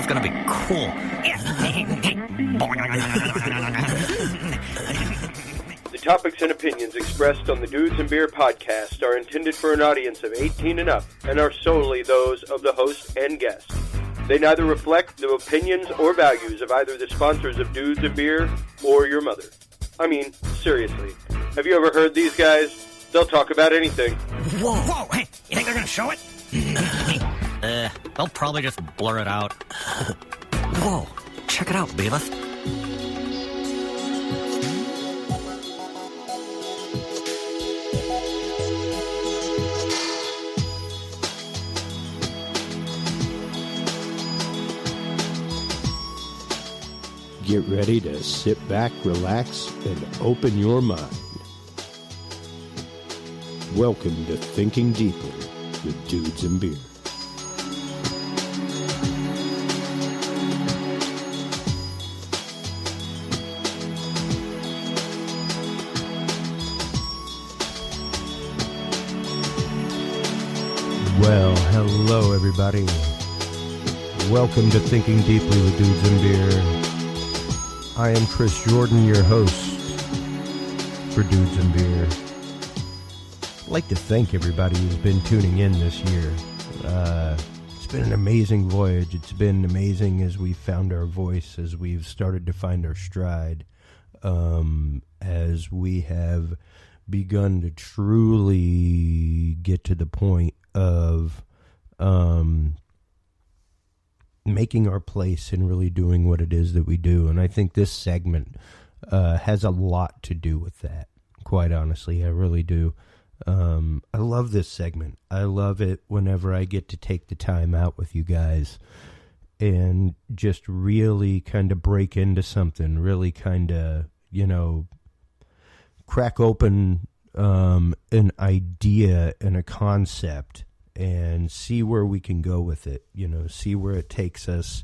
is going to be cool. The topics and opinions expressed on the Dudes and Beer podcast are intended for an audience of 18 and up and are solely those of the host and guest. They neither reflect the opinions or values of either the sponsors of Dudes and Beer or your mother. I mean, seriously, have you ever heard these guys? They'll talk about anything. Whoa, hey, you think they're going to show it? They'll probably just blur it out. Whoa, check it out, Beavis. Get ready to sit back, relax, and open your mind. Welcome to Thinking Deeply with Dudes and Beer. Well, hello everybody. Welcome to Thinking Deeply with Dudes and Beer. I am Chris Jordan, your host for Dudes and Beer. I'd like to thank everybody who's been tuning in this year. It's been an amazing voyage. It's been amazing as we've found our voice, as we've started to find our stride, as we have begun to truly get to the point of making our place and really doing what it is that we do. And I think this segment has a lot to do with that, quite honestly. I really do. I love this segment. I love it whenever I get to take the time out with you guys and just really kind of break into something, really kind of, crack open an idea and a concept and see where we can go with it, see where it takes us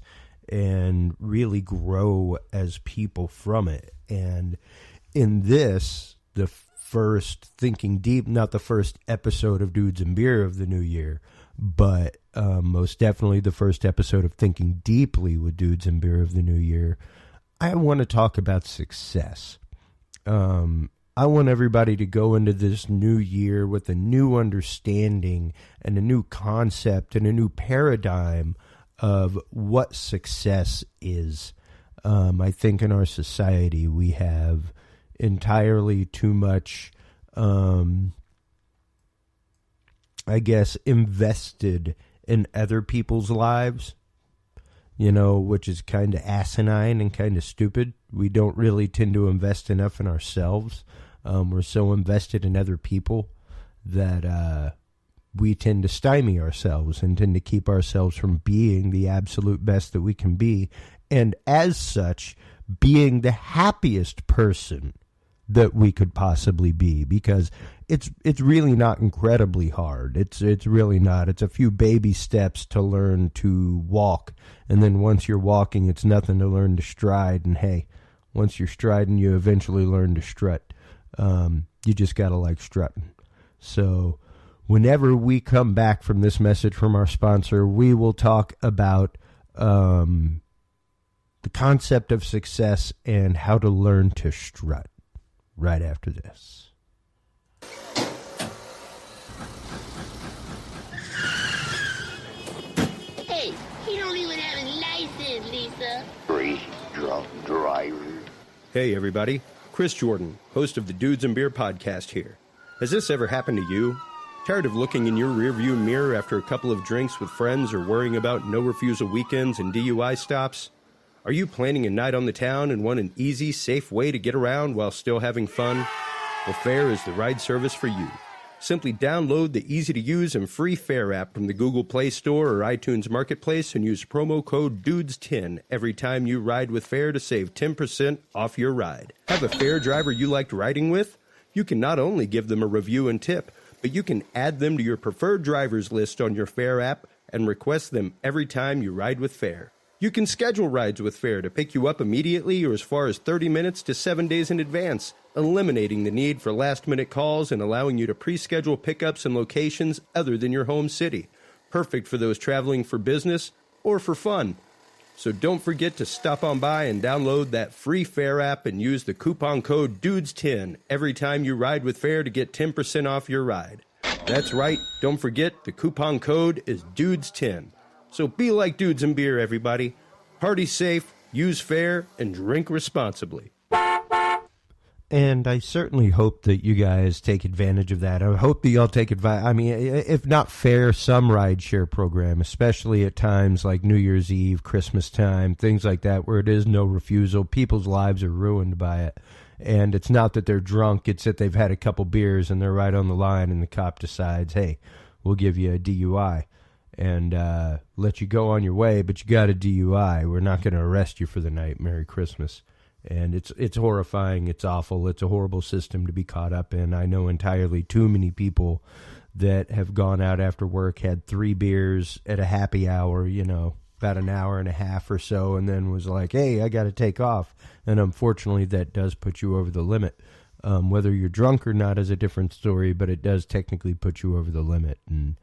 and really grow as people from it. And in this, the first Thinking Deep, not the first episode of Dudes and Beer of the new year, but most definitely the first episode of Thinking Deeply with Dudes and Beer of the new year, I want to talk about success. I want everybody to go into this new year with a new understanding and a new concept and a new paradigm of what success is. I think in our society we have entirely too much, invested in other people's lives, which is kind of asinine and kind of stupid. We don't really tend to invest enough in ourselves. We're so invested in other people that we tend to stymie ourselves and tend to keep ourselves from being the absolute best that we can be. And as such, being the happiest person that we could possibly be, because it's really not incredibly hard. It's really not. It's a few baby steps to learn to walk. And then once you're walking, it's nothing to learn to stride. And hey, once you're striding, you eventually learn to strut. You just got to like strutting. So whenever we come back from this message from our sponsor, we will talk about the concept of success and how to learn to strut right after this. Hey, he don't even have his license, Lisa. Three drunk drivers. Hey everybody, Chris Jordan, host of the Dudes and Beer podcast here. Has this ever happened to you? Tired of looking in your rearview mirror after a couple of drinks with friends or worrying about no-refusal weekends and DUI stops? Are you planning a night on the town and want an easy, safe way to get around while still having fun? Well, Fare is the ride service for you. Simply download the easy-to-use and free Fare app from the Google Play Store or iTunes Marketplace and use promo code DUDES10 every time you ride with Fare to save 10% off your ride. Have a Fare driver you liked riding with? You can not only give them a review and tip, but you can add them to your preferred drivers list on your Fare app and request them every time you ride with Fare. You can schedule rides with Fare to pick you up immediately or as far as 30 minutes to 7 days in advance, eliminating the need for last-minute calls and allowing you to pre-schedule pickups in locations other than your home city. Perfect for those traveling for business or for fun. So don't forget to stop on by and download that free Fare app and use the coupon code DUDES10 every time you ride with Fare to get 10% off your ride. That's right, don't forget the coupon code is DUDES10. So be like dudes and beer, everybody. Party safe, use Fare, and drink responsibly. And I certainly hope that you guys take advantage of that. I hope that y'all take advantage. I mean, if not Fare, some rideshare program, especially at times like New Year's Eve, Christmas time, things like that, where it is no refusal. People's lives are ruined by it. And it's not that they're drunk. It's that they've had a couple beers and they're right on the line and the cop decides, hey, we'll give you a DUI and let you go on your way, but you got a DUI. We're not going to arrest you for the night. Merry Christmas. And it's horrifying. It's awful. It's a horrible system to be caught up in. I know entirely too many people that have gone out after work, had 3 beers at a happy hour, you know, about an hour and a half or so, and then was like, hey, I got to take off. And unfortunately, that does put you over the limit. Whether you're drunk or not is a different story, but it does technically put you over the limit. And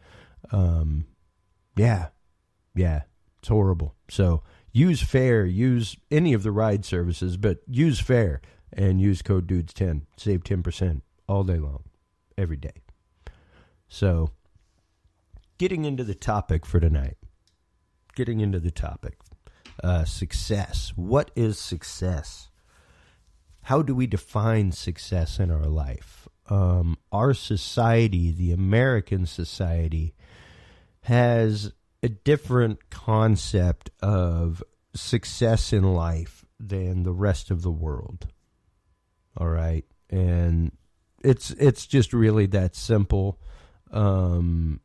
yeah, it's horrible. So use Fare, use any of the ride services, but use Fare and use code DUDES10. Save 10% all day long, every day. So, getting into the topic for tonight. Success. What is success? How do we define success in our life? Our society, the American society, has a different concept of success in life than the rest of the world. All right. And it's just really that simple. You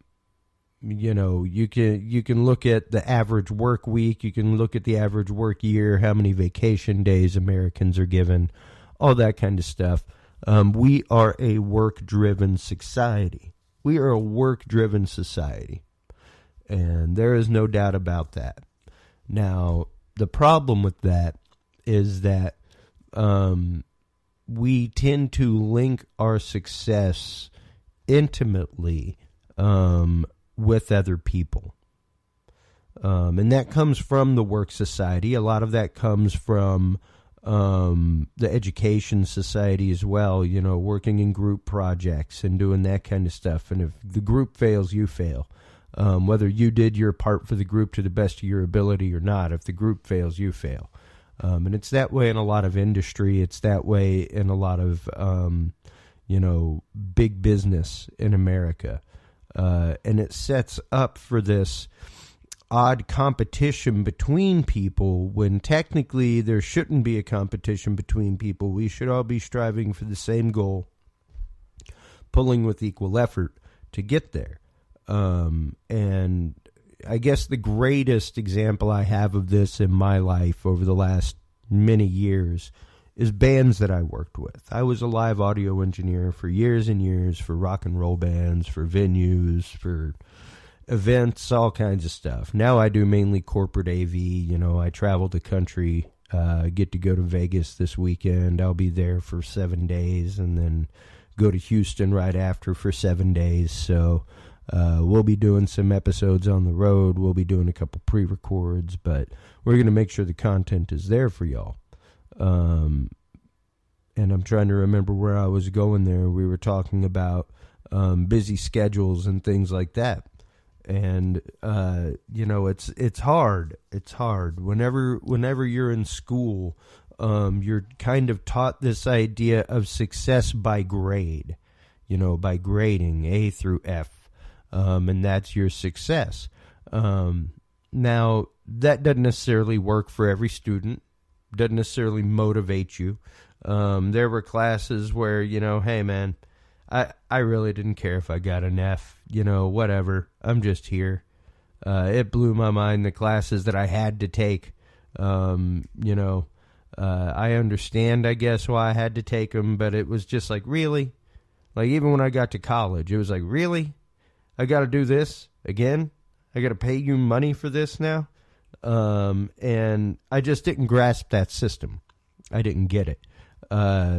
know, you can look at the average work week, you can look at the average work year, how many vacation days Americans are given, all that kind of stuff. We are a work-driven society. And there is no doubt about that. Now, the problem with that is that we tend to link our success intimately with other people. And that comes from the work society. A lot of that comes from the education society as well, you know, working in group projects and doing that kind of stuff. And if the group fails, you fail. Whether you did your part for the group to the best of your ability or not, if the group fails, you fail. And it's that way in a lot of industry. It's that way in a lot of, big business in America. And it sets up for this odd competition between people when technically there shouldn't be a competition between people. We should all be striving for the same goal, pulling with equal effort to get there. And I guess the greatest example I have of this in my life over the last many years is bands that I worked with. I was a live audio engineer for years and years for rock and roll bands, for venues, for events, all kinds of stuff. Now I do mainly corporate AV. You know, I travel the country, get to go to Vegas this weekend. I'll be there for 7 days and then go to Houston right after for 7 days. So we'll be doing some episodes on the road. We'll be doing a couple pre-records, but we're going to make sure the content is there for y'all. And I'm trying to remember where I was going there. We were talking about busy schedules and things like that. And, it's hard. It's hard. Whenever you're in school, you're kind of taught this idea of success by grade, by grading A through F. And that's your success. Now, that doesn't necessarily work for every student, doesn't necessarily motivate you. There were classes where, hey, man, I really didn't care if I got an F, whatever. I'm just here. It blew my mind, the classes that I had to take. I understand, I guess, why I had to take them, but it was just like, really? Like, even when I got to college, it was like, really? I got to do this again? I got to pay you money for this now? And I just didn't grasp that system. I didn't get it.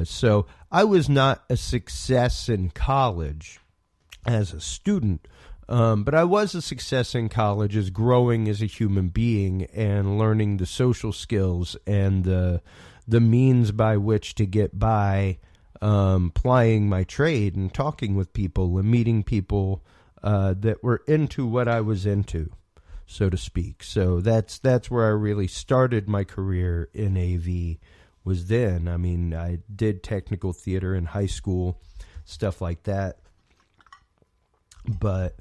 So I was not a success in college as a student, But I was a success in college as growing as a human being and learning the social skills and the means by which to get by, plying my trade and talking with people and meeting people that were into what I was into, so to speak. So that's where I really started my career in AV, was then. I mean, I did technical theater in high school, stuff like that, but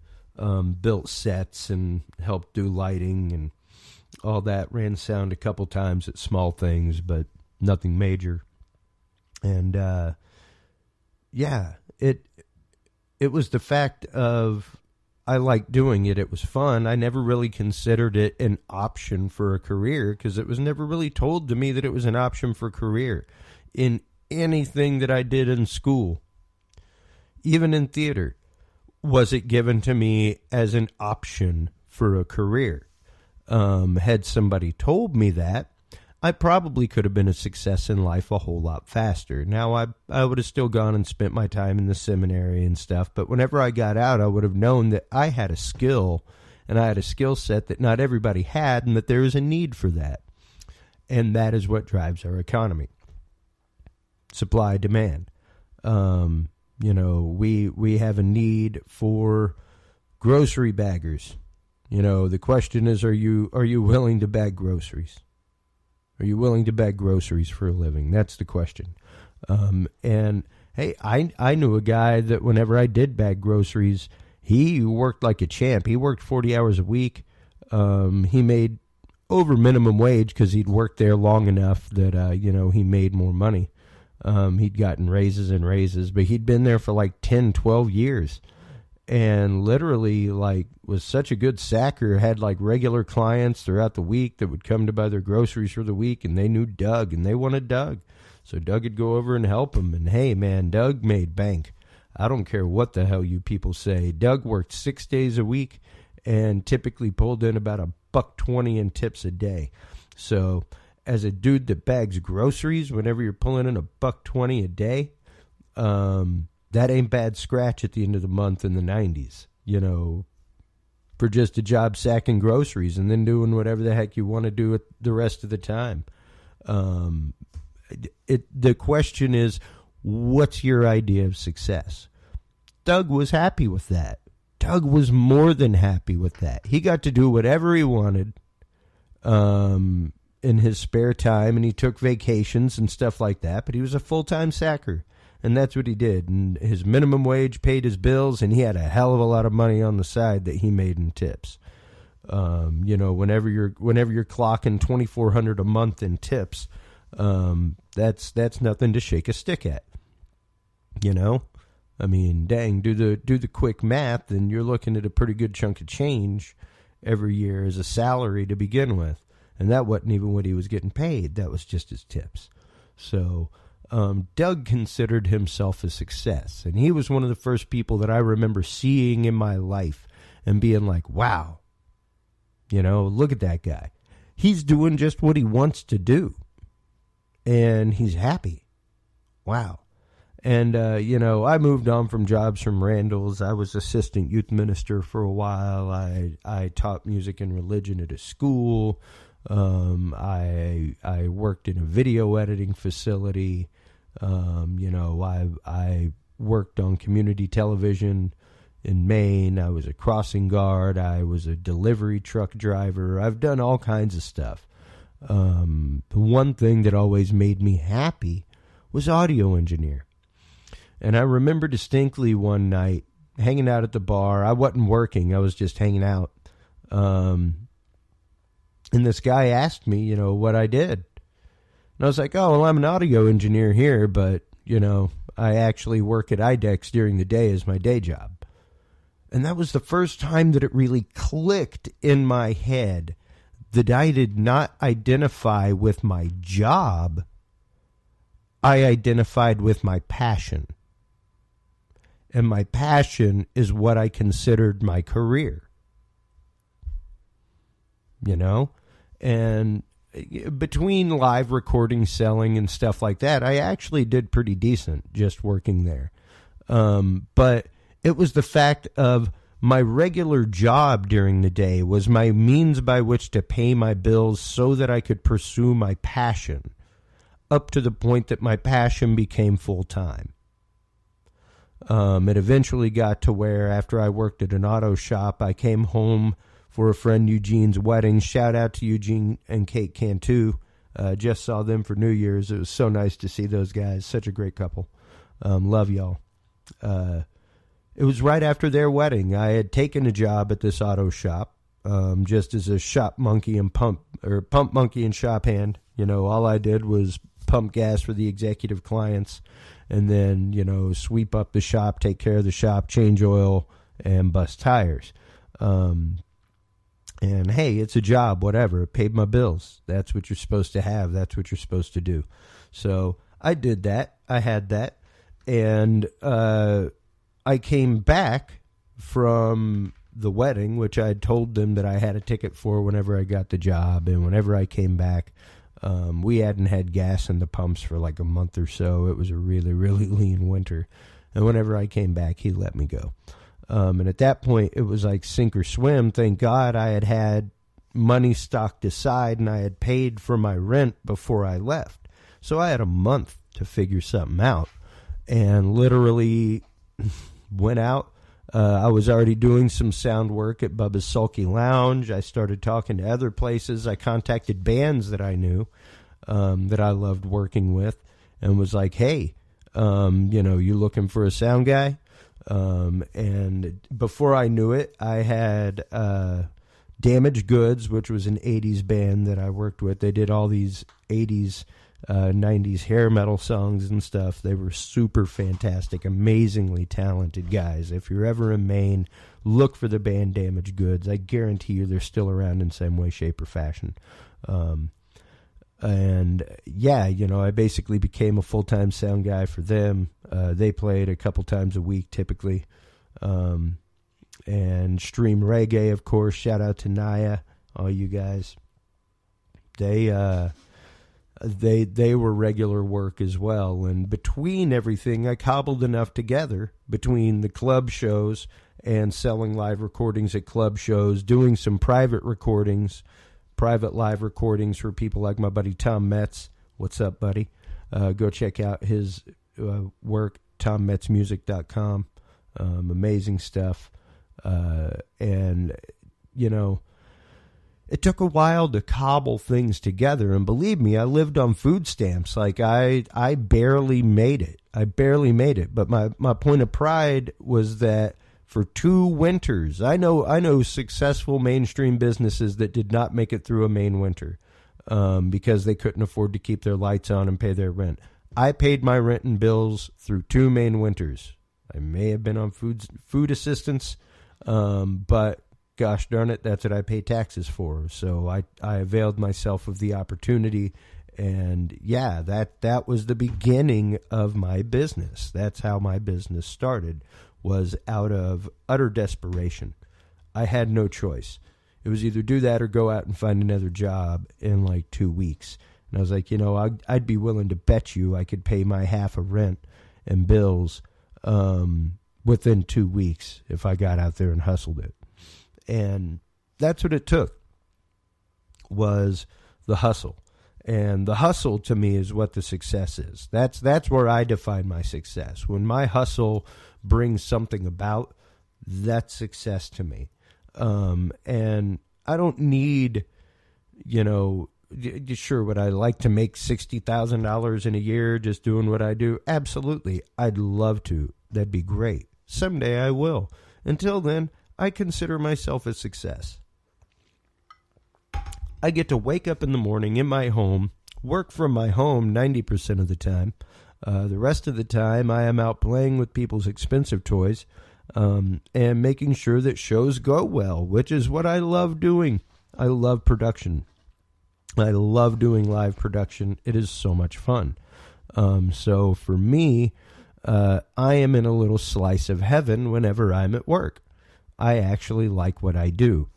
built sets and helped do lighting and all that. Ran sound a couple times at small things, but nothing major. And yeah, it was the fact of I liked doing it. It was fun. I never really considered it an option for a career because it was never really told to me that it was an option for a career in anything that I did in school, even in theater. Was it given to me as an option for a career? Had somebody told me that, I probably could have been a success in life a whole lot faster. Now, I would have still gone and spent my time in the seminary and stuff, but whenever I got out, I would have known that I had a skill, and I had a skill set that not everybody had, and that there is a need for that. And that is what drives our economy. Supply, demand. You know, we have a need for grocery baggers. You know, the question is, are you willing to bag groceries? Are you willing to bag groceries for a living? That's the question. And hey, I knew a guy that whenever I did bag groceries, he worked like a champ. He worked 40 hours a week. He made over minimum wage because he'd worked there long enough that, you know, he made more money. He'd gotten raises and raises, but he'd been there for like 10, 12 years. And literally, like, was such a good sacker, had like regular clients throughout the week that would come to buy their groceries for the week, and they knew Doug, and they wanted Doug. So Doug would go over and help him, and hey, man, Doug made bank. I don't care what the hell you people say. Doug worked 6 days a week and typically pulled in about $1.20 in tips a day. So as a dude that bags groceries, whenever you're pulling in $1.20 a day, that ain't bad scratch at the end of the month in the 90s, you know, for just a job sacking groceries and then doing whatever the heck you want to do the rest of the time. The question is, what's your idea of success? Doug was happy with that. Doug was more than happy with that. He got to do whatever he wanted in his spare time, and he took vacations and stuff like that, but he was a full-time sacker. And that's what he did. And his minimum wage paid his bills, and he had a hell of a lot of money on the side that he made in tips. You know, whenever you're clocking $2,400 a month in tips, that's nothing to shake a stick at. You know, I mean, dang, do the quick math, and you're looking at a pretty good chunk of change every year as a salary to begin with. And that wasn't even what he was getting paid. That was just his tips. So Doug considered himself a success, and he was one of the first people that I remember seeing in my life and being like, wow, you know, look at that guy. He's doing just what he wants to do, and he's happy. Wow. And, you know, I moved on from jobs from Randall's. I was assistant youth minister for a while. I taught music and religion at a school. I worked in a video editing facility. You know, I worked on community television in Maine. I was a crossing guard. I was a delivery truck driver. I've done all kinds of stuff. The one thing that always made me happy was audio engineer. And I remember distinctly one night hanging out at the bar. I wasn't working. I was just hanging out. And this guy asked me, you know, what I did. And I was like, oh, well, I'm an audio engineer here, but, you know, I actually work at IDEX during the day as my day job. And that was the first time that it really clicked in my head that I did not identify with my job. I identified with my passion. And my passion is what I considered my career. You know? And between live recording, selling, and stuff like that, I actually did pretty decent just working there. But it was the fact of my regular job during the day was my means by which to pay my bills so that I could pursue my passion, up to the point that my passion became full-time. It eventually got to where, after I worked at an auto shop, I came home for a friend Eugene's wedding. Shout out to Eugene and Kate Cantu. Just saw them for New Year's. It was so nice to see those guys. Such a great couple. Love y'all. It was right after their wedding. I had taken a job at this auto shop, just as a shop monkey and pump monkey and shop hand. You know, all I did was pump gas for the executive clients, and then, you know, sweep up the shop, take care of the shop, change oil, and bust tires. And hey, it's a job, whatever. It paid my bills. That's what you're supposed to have. That's what you're supposed to do. So I did that. I had that. And I came back from the wedding, which I had told them that I had a ticket for whenever I got the job. And whenever I came back, we hadn't had gas in the pumps for like a month or so. It was a really, really lean winter. And whenever I came back, he let me go. And at that point, it was like sink or swim. Thank God I had money stocked aside, and I had paid for my rent before I left. So I had a month to figure something out, and literally went out. I was already doing some sound work at Bubba's Sulky Lounge. I started talking to other places. I contacted bands that I knew, that I loved working with, and was like, hey, you know, you looking for a sound guy? And before I knew it, I had Damaged Goods, which was an 80s band that I worked with. They did all these 80s, 90s hair metal songs and stuff. They were super fantastic, amazingly talented guys. If you're ever in Maine, look for the band Damaged Goods. I guarantee you they're still around in some way, shape, or fashion. And yeah, you know, I basically became a full-time sound guy for them. They played a couple times a week typically. And Stream Reggae, of course. Shout out to Naya, all you guys. They were regular work as well. And between everything, I cobbled enough together between the club shows and selling live recordings at club shows, doing some private live recordings for people like my buddy Tom Metz. What's up, buddy? Go check out his work, tommetsmusic.com. Amazing stuff. And, you know, it took a while to cobble things together. And believe me, I lived on food stamps. Like, I barely made it. But my point of pride was that for 2 winters, I know successful mainstream businesses that did not make it through a Maine winter because they couldn't afford to keep their lights on and pay their rent. I paid my rent and bills through 2 Maine winters. I may have been on food assistance, but gosh darn it, that's what I pay taxes for. So I availed myself of the opportunity, and yeah, that was the beginning of my business. That's how my business started, was out of utter desperation. I had no choice. It was either do that or go out and find another job in like 2 weeks. And I was like, you know, I'd be willing to bet you I could pay my half of rent and bills within 2 weeks if I got out there and hustled it. And that's what it took, was the hustle. And the hustle to me is what the success is. That's where I define my success. When my hustle brings something about, that's success to me. And I don't need, you know, sure, would I like to make $60,000 in a year just doing what I do? Absolutely. I'd love to. That'd be great. Someday I will. Until then, I consider myself a success. I get to wake up in the morning in my home, work from my home 90% of the time. The rest of the time, I am out playing with people's expensive toys and making sure that shows go well, which is what I love doing. I love production. I love doing live production. It is so much fun. So for me, I am in a little slice of heaven whenever I'm at work. I actually like what I do.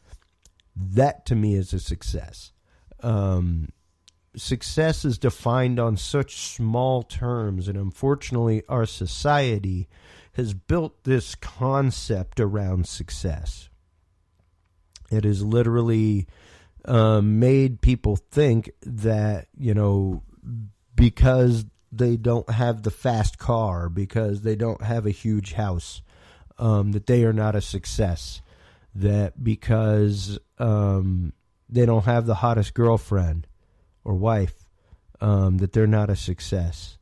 That to me is a success. Success is defined on such small terms, and unfortunately our society has built this concept around success. It has literally made people think that, because they don't have the fast car, because they don't have a huge house, that they are not a success. That because they don't have the hottest girlfriend or wife, that they're not a success.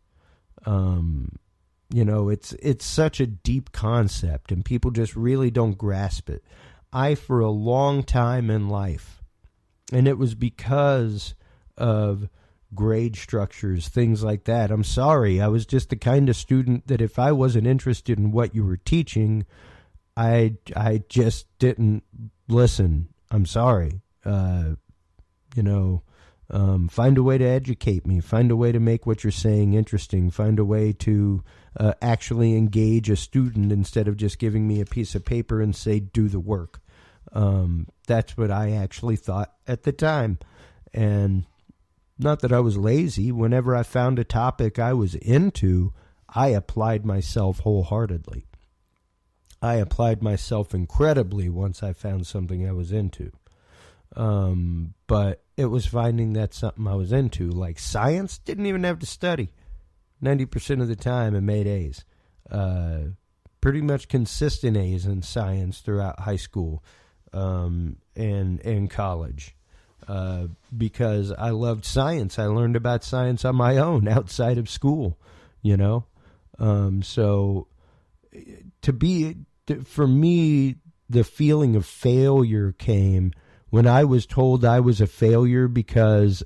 It's such a deep concept, and people just really don't grasp it. For a long time in life, and it was because of grade structures, things like that. I'm sorry, I was just the kind of student that if I wasn't interested in what you were teaching, I just didn't listen. I'm sorry. Find a way to educate me. Find a way to make what you're saying interesting. Find a way to actually engage a student instead of just giving me a piece of paper and say, do the work. That's what I actually thought at the time. And not that I was lazy. Whenever I found a topic I was into, I applied myself wholeheartedly. I applied myself incredibly once I found something I was into. But it was finding that something I was into. Like science, didn't even have to study. 90% of the time I made A's. Pretty much consistent A's in science throughout high school and college. Because I loved science. I learned about science on my own outside of school, So for me, the feeling of failure came when I was told I was a failure because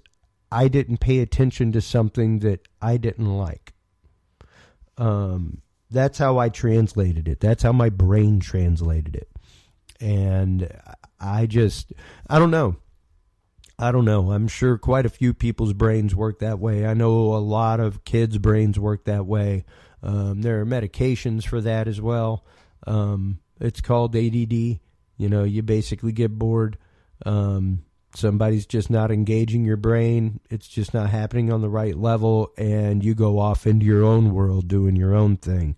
I didn't pay attention to something that I didn't like. That's how I translated it. That's how my brain translated it. And I don't know. I'm sure quite a few people's brains work that way. I know a lot of kids' brains work that way. There are medications for that as well. It's called ADD. You basically get bored. Somebody's just not engaging your brain. It's just not happening on the right level, and you go off into your own world doing your own thing.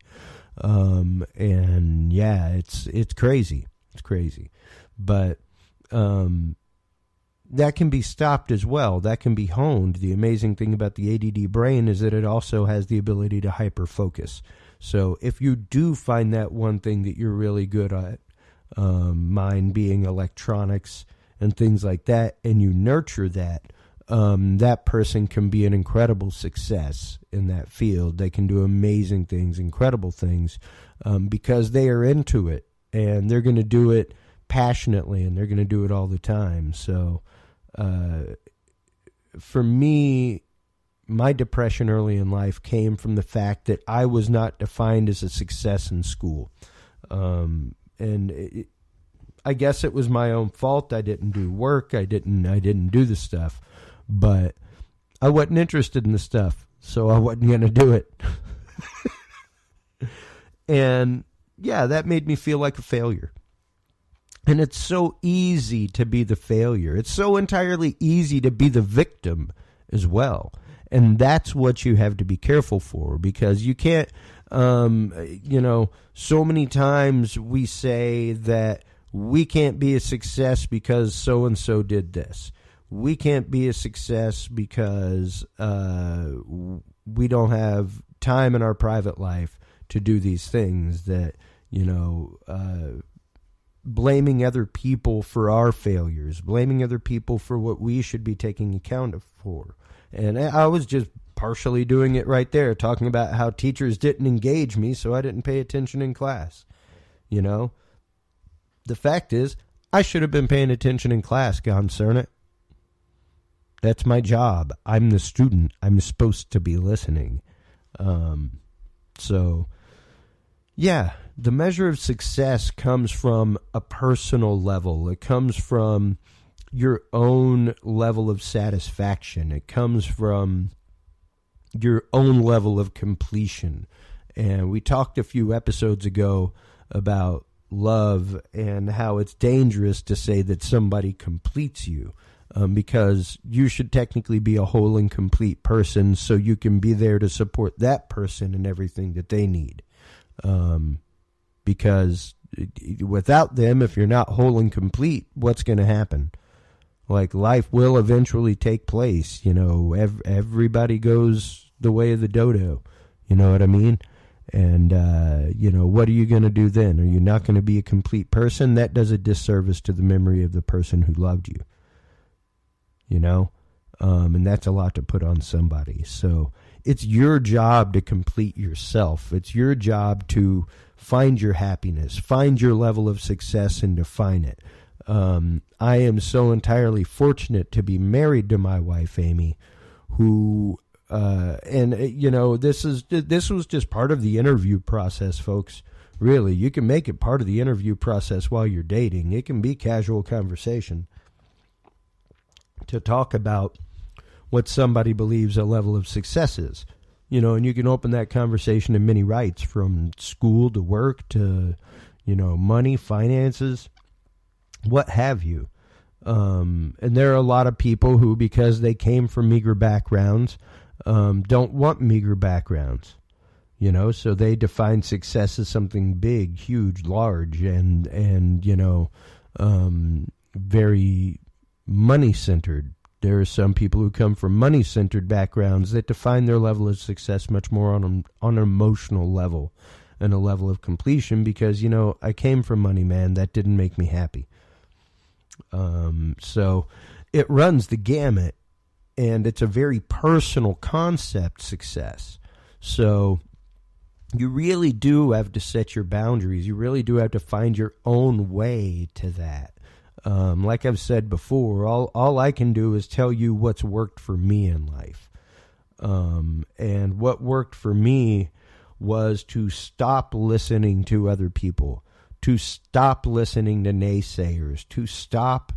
And yeah, it's crazy. It's crazy. But that can be stopped as well. That can be honed. The amazing thing about the ADD brain is that it also has the ability to hyper-focus. So if you do find that one thing that you're really good at, mine being electronics and things like that, and you nurture that, that person can be an incredible success in that field. They can do amazing things, incredible things, because they are into it, and they're going to do it passionately, and they're going to do it all the time. So for me, my depression early in life came from the fact that I was not defined as a success in school. I guess it was my own fault. I didn't do work. I didn't do the stuff, but I wasn't interested in the stuff, so I wasn't going to do it. And yeah, that made me feel like a failure. And it's so easy to be the failure. It's so entirely easy to be the victim as well. And that's what you have to be careful for, because you can't, so many times we say that we can't be a success because so-and-so did this. We can't be a success because we don't have time in our private life to do these things that, blaming other people for our failures, blaming other people for what we should be taking account for. And I was just partially doing it right there, talking about how teachers didn't engage me, so I didn't pay attention in class. The fact is, I should have been paying attention in class, concern it. That's my job. I'm the student. I'm supposed to be listening. Yeah, the measure of success comes from a personal level. It comes from your own level of satisfaction. It comes from your own level of completion. And we talked a few episodes ago about love and how it's dangerous to say that somebody completes you, because you should technically be a whole and complete person so you can be there to support that person and everything that they need. Because without them, if you're not whole and complete, what's going to happen? Like, life will eventually take place. You know, everybody goes the way of the dodo. You know what I mean? And, you know, what are you going to do then? Are you not going to be a complete person? That does a disservice to the memory of the person who loved you. You know? And that's a lot to put on somebody. So it's your job to complete yourself. It's your job to find your happiness, find your level of success, and define it. I am so entirely fortunate to be married to my wife, Amy, who, you know, this was just part of the interview process, folks. Really, you can make it part of the interview process while you're dating. It can be casual conversation to talk about what somebody believes a level of success is. You know, and you can open that conversation in many rights, from school to work to, you know, money, finances, what have you. And there are a lot of people who, because they came from meager backgrounds, don't want meager backgrounds. You know, so they define success as something big, huge, large, and you know, very money-centered. There are some people who come from money-centered backgrounds that define their level of success much more on an emotional level and a level of completion, because, you know, I came from money, man. That didn't make me happy. So it runs the gamut, and it's a very personal concept, success. So you really do have to set your boundaries. You really do have to find your own way to that. Like I've said before, all I can do is tell you what's worked for me in life. And what worked for me was to stop listening to other people, to stop listening to naysayers, to stop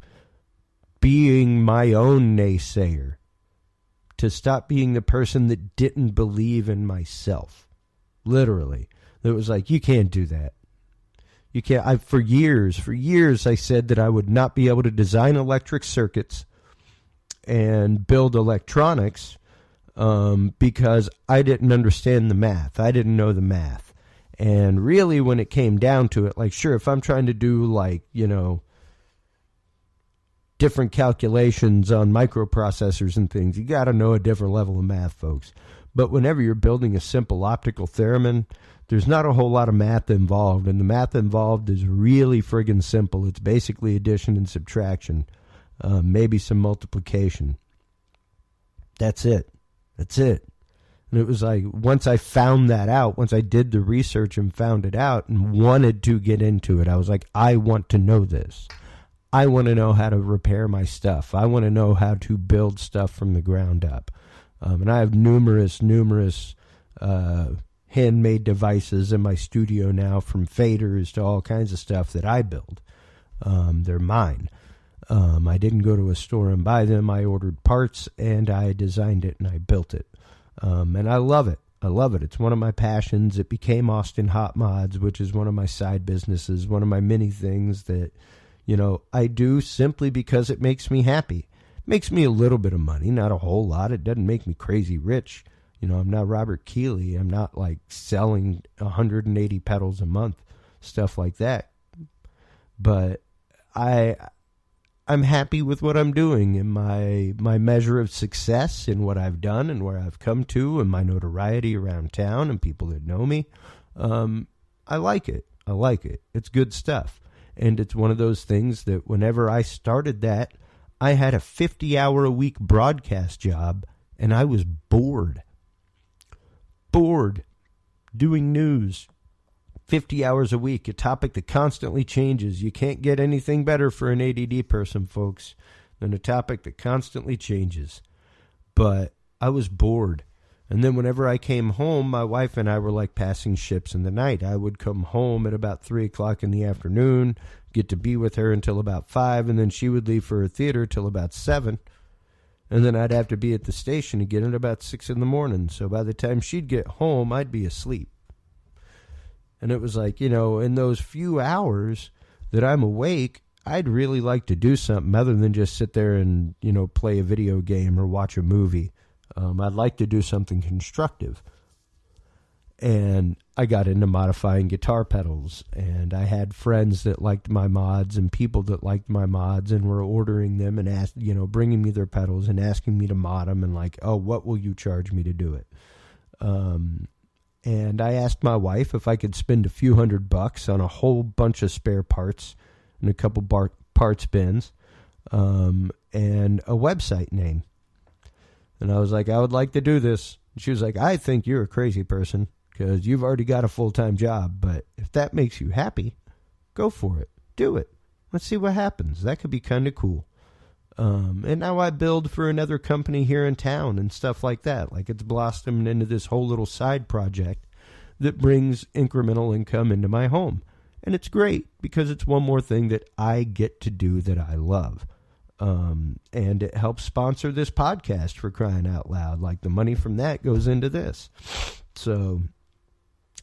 being my own naysayer, to stop being the person that didn't believe in myself. Literally. It was like, you can't do that. You can't. For years, I said that I would not be able to design electric circuits and build electronics because I didn't understand the math. I didn't know the math. And really, when it came down to it, like, sure, if I'm trying to do, like, you know, different calculations on microprocessors and things, you got to know a different level of math, folks. But whenever you're building a simple optical theremin, there's not a whole lot of math involved, and the math involved is really friggin' simple. It's basically addition and subtraction, maybe some multiplication. That's it. And it was like, once I found that out, once I did the research and found it out and wanted to get into it, I was like, I want to know this. I want to know how to repair my stuff. I want to know how to build stuff from the ground up. And I have numerous handmade devices in my studio now, from faders to all kinds of stuff that I build. They're mine. I didn't go to a store and buy them. I ordered parts, and I designed it, and I built it. And I love it. It's one of my passions. It became Austin Hot Mods, which is one of my side businesses, one of my many things that, you know, I do simply because it makes me happy. It makes me a little bit of money, not a whole lot. It doesn't make me crazy rich. You know, I'm not Robert Keeley. I'm not like selling 180 pedals a month, stuff like that. But I'm happy with what I'm doing, and my measure of success in what I've done and where I've come to, and my notoriety around town and people that know me. I like it. It's good stuff. And it's one of those things that whenever I started that, I had a 50-hour-a-week broadcast job, and I was bored doing news 50 hours a week, a topic that constantly changes. You can't get anything better for an ADD person, folks, than a topic that constantly changes. But I was bored. And then whenever I came home, my wife and I were like passing ships in the night. I would come home at about 3 o'clock in the afternoon, get to be with her until about 5, and then she would leave for her theater till about 7. And then I'd have to be at the station again at about 6 in the morning. So by the time she'd get home, I'd be asleep. And it was like, you know, in those few hours that I'm awake, I'd really like to do something other than just sit there and, you know, play a video game or watch a movie. I'd like to do something constructive. And I got into modifying guitar pedals, and I had friends that liked my mods and people that liked my mods and were ordering them and bringing me their pedals and asking me to mod them and like, oh, what will you charge me to do it? And I asked my wife if I could spend a few $100 on a whole bunch of spare parts and a couple parts bins, and a website name. And I was like, I would like to do this. And she was like, I think you're a crazy person because you've already got a full-time job. But if that makes you happy, go for it. Do it. Let's see what happens. That could be kind of cool. And now I build for another company here in town and stuff like that. Like it's blossomed into this whole little side project that brings incremental income into my home. And it's great because it's one more thing that I get to do that I love. And it helps sponsor this podcast, for crying out loud. Like the money from that goes into this. So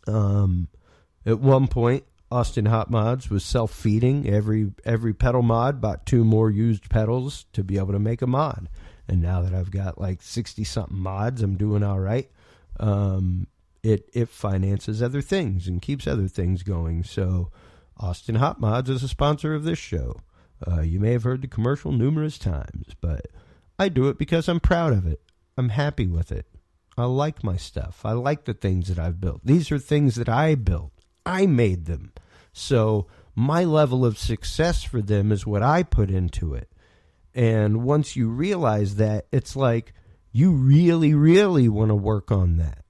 at one point, Austin Hot Mods was self-feeding. Every pedal mod bought 2 more used pedals to be able to make a mod. And now that I've got like 60-something mods, I'm doing all right. It finances other things and keeps other things going. So Austin Hot Mods is a sponsor of this show. You may have heard the commercial numerous times, but I do it because I'm proud of it. I'm happy with it. I like my stuff. I like the things that I've built. These are things that I built. I made them. So my level of success for them is what I put into it. And once you realize that, it's like you really, really want to work on that.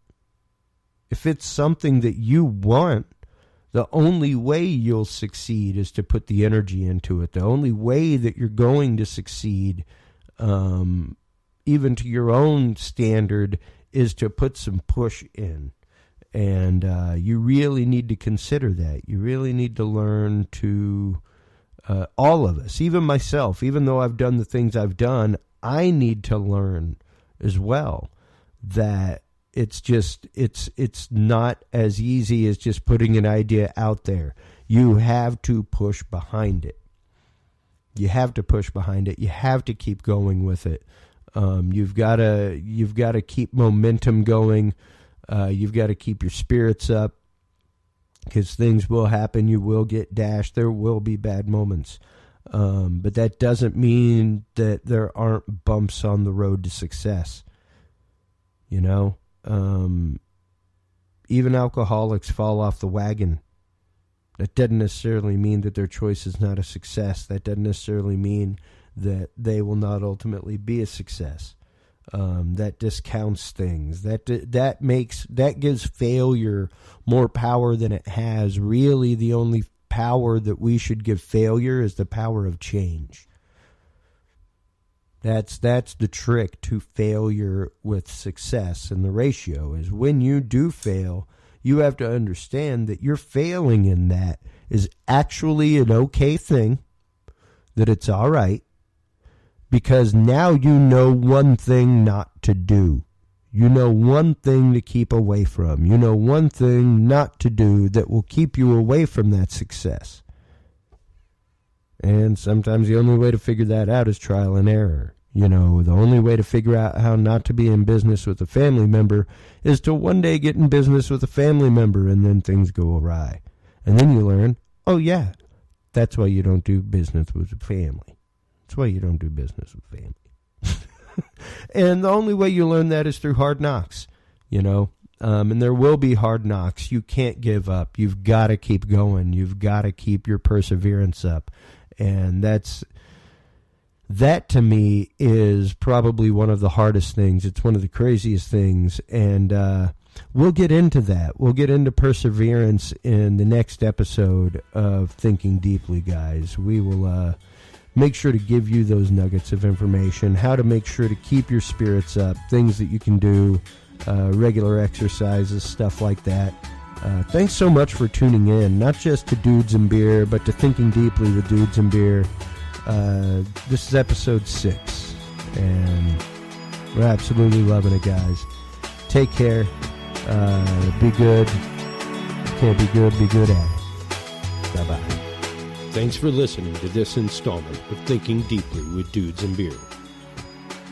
If it's something that you want, the only way you'll succeed is to put the energy into it. The only way that you're going to succeed, even to your own standard, is to put some push in. And you really need to consider that. You really need to learn to, all of us, even myself, even though I've done the things I've done, I need to learn as well that it's not as easy as just putting an idea out there. You have to push behind it. You have to push behind it. You have to keep going with it. You've got to keep momentum going. You've got to keep your spirits up because things will happen. You will get dashed. There will be bad moments. But that doesn't mean that there aren't bumps on the road to success. You know, even alcoholics fall off the wagon. That doesn't necessarily mean that their choice is not a success. That doesn't necessarily mean that they will not ultimately be a success. That discounts things. That gives failure more power than it has. Really, the only power that we should give failure is the power of change. That's the trick to failure with success, and the ratio is when you do fail, you have to understand that you're failing in that is actually an okay thing, that it's all right, because now you know one thing not to do. You know one thing to keep away from. You know one thing not to do that will keep you away from that success. And sometimes the only way to figure that out is trial and error. You know, the only way to figure out how not to be in business with a family member is to one day get in business with a family member and then things go awry. And then you learn, oh yeah, that's why you don't do business with a family. That's why you don't do business with family. And the only way you learn that is through hard knocks, you know. And there will be hard knocks. You can't give up. You've got to keep going. You've got to keep your perseverance up. And that to me is probably one of the hardest things. It's one of the craziest things. And we'll get into that. We'll get into perseverance in the next episode of Thinking Deeply, guys. We will make sure to give you those nuggets of information, how to make sure to keep your spirits up, things that you can do, regular exercises, stuff like that. Thanks so much for tuning in, not just to Dudes and Beer, but to Thinking Deeply with Dudes and Beer. This is episode 6, and we're absolutely loving it, guys. Take care. Be good. Can't be good, be good at it. Bye-bye. Thanks for listening to this installment of Thinking Deeply with Dudes and Beer.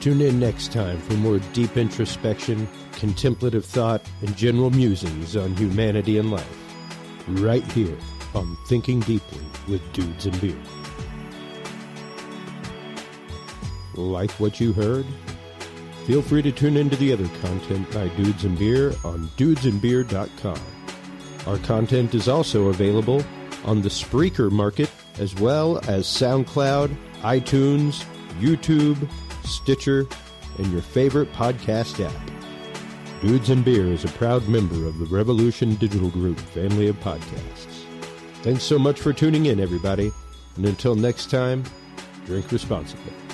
Tune in next time for more deep introspection, contemplative thought, and general musings on humanity and life. Right here on Thinking Deeply with Dudes and Beer. Like what you heard? Feel free to tune into the other content by Dudes and Beer on dudesandbeer.com. Our content is also available on the Spreaker market, as well as SoundCloud, iTunes, YouTube, Stitcher, and your favorite podcast app. Dudes and Beer is a proud member of the Revolution Digital Group family of podcasts. Thanks so much for tuning in, everybody. And until next time, drink responsibly.